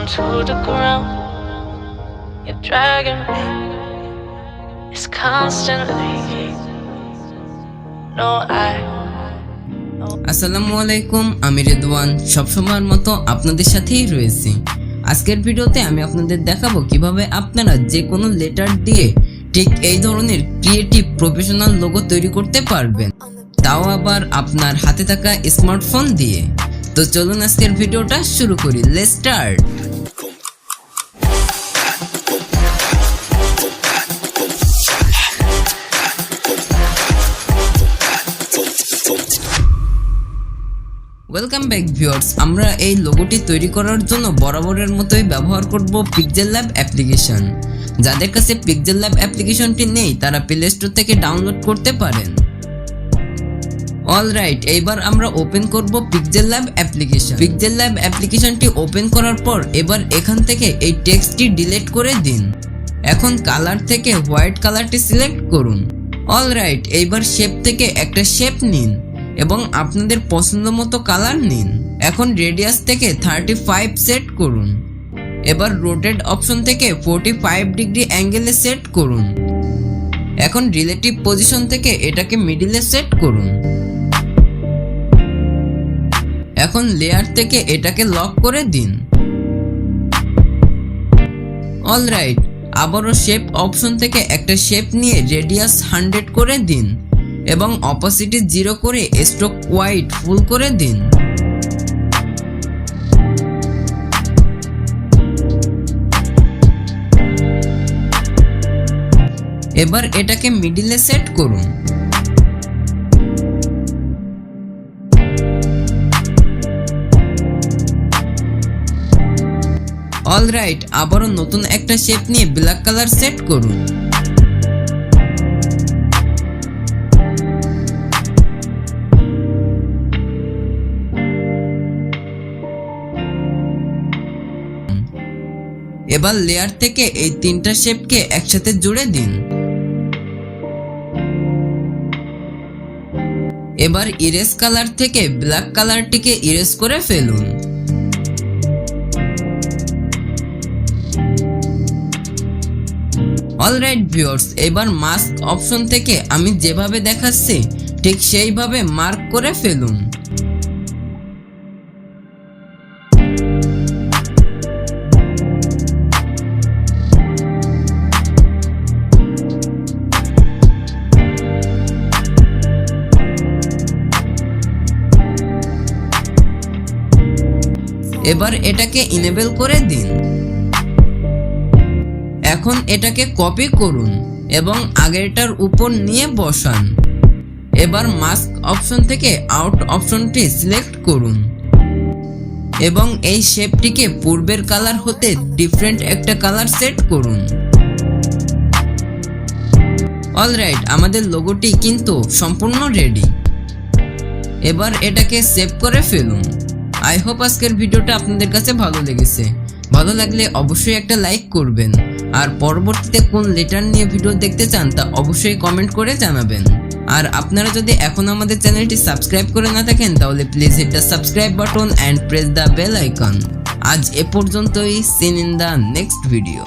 to the ground. You're dragging me. It's constantly. No, আসসালামু আলাইকুম, আমি রাদওয়ান সবসময়ের মতো আপনাদের সাথেই রয়েছি। আজকের ভিডিওতে আমি আপনাদের দেখাবো কিভাবে আপনারা যে কোনো লেটার দিয়ে ঠিক এই ধরনের ক্রিয়েটিভ প্রফেশনাল লোগো তৈরি করতে পারবেন, তাও আবার আপনার হাতে থাকা স্মার্টফোন দিয়ে। তো চলুন আজকের ভিডিওটা শুরু করি। Let's start. Welcome back viewers. আমরা এই লোগোটি তৈরি করার জন্য বরাবরের মতোই ব্যবহার করব pixellab অ্যাপ্লিকেশন। যাদের কাছে pixellab অ্যাপ্লিকেশনটি নেই তারা প্লে স্টোর থেকে ডাউনলোড করতে পারেন। অলরাইট, এইবার আমরা ওপেন করব pixellab অ্যাপ্লিকেশন। pixellab অ্যাপ্লিকেশনটি ওপেন করার পর এবার এখান থেকে এই টেক্সটটি ডিলিট করে দিন। এখন কালার থেকে হোয়াইট কালারটি সিলেক্ট করুন। অলরাইট, এইবার শেপ থেকে একটা শেপ নিন এবং আপনাদের পছন্দ মতো কালার নিন। এখন রেডিয়াস থেকে 35 সেট করুন। এবার রোটেট অপশন থেকে 45 ডিগ্রি অ্যাঙ্গেলে সেট করুন। এখন রিলেটিভ পজিশন থেকে এটাকে মিডিলে সেট করুন। এখন লেয়ার থেকে এটাকে লক করে দিন। অলরাইট, আবারও শেপ অপশন থেকে একটা শেপ নিয়ে রেডিয়াস 100 করে দিন এবং অপোসিটি 0 করে স্ট্রোক হোয়াইট ফুল করে দিন। এবার এটাকে মিডিলে সেট করুন। অলরাইট, আবারও নতুন একটা শেপ নিয়ে ব্ল্যাক কালার সেট করুন। এবার লেয়ার থেকে এই তিনটা শেপকে একসাথে জুড়ে দিন। এবার ইরেজ কালার থেকে ব্ল্যাক কালারটিকে ইরেজ করে ফেলুন। অলরাইট ভিউয়ার্স, এবার মাস্ক অপশন থেকে আমি যেভাবে দেখাচ্ছি ঠিক সেইভাবে মার্ক করে ফেলুন। এবার এটাকে ইনেবল করে দিন। এখন এটাকে কপি করুন এবং আগেরটার উপর নিয়ে বসান। এবার মাস্ক অপশন থেকে আউট অপশনটি সিলেক্ট করুন এবং এই শেপটিকে পূর্বের কালার হতে ডিফারেন্ট একটা কালার সেট করুন। অলরাইট, আমাদের লোগোটি কিন্তু সম্পূর্ণ রেডি। এবার এটাকে সেভ করে ফেলুন। আই হোপ আজকের ভিডিওটা আপনাদের কাছে ভালো লেগেছে। ভালো লাগলে অবশ্যই একটা লাইক করবেন, আর পরবর্তীতে কোন লেটার নিয়ে ভিডিও দেখতে চান তা অবশ্যই কমেন্ট করে জানাবেন। আর আপনারা যদি এখন আমাদের চ্যানেলটি সাবস্ক্রাইব করে না থাকেন তাহলে please hit the subscribe button and press the bell icon. আজ এ পর্যন্তই। See in the next video.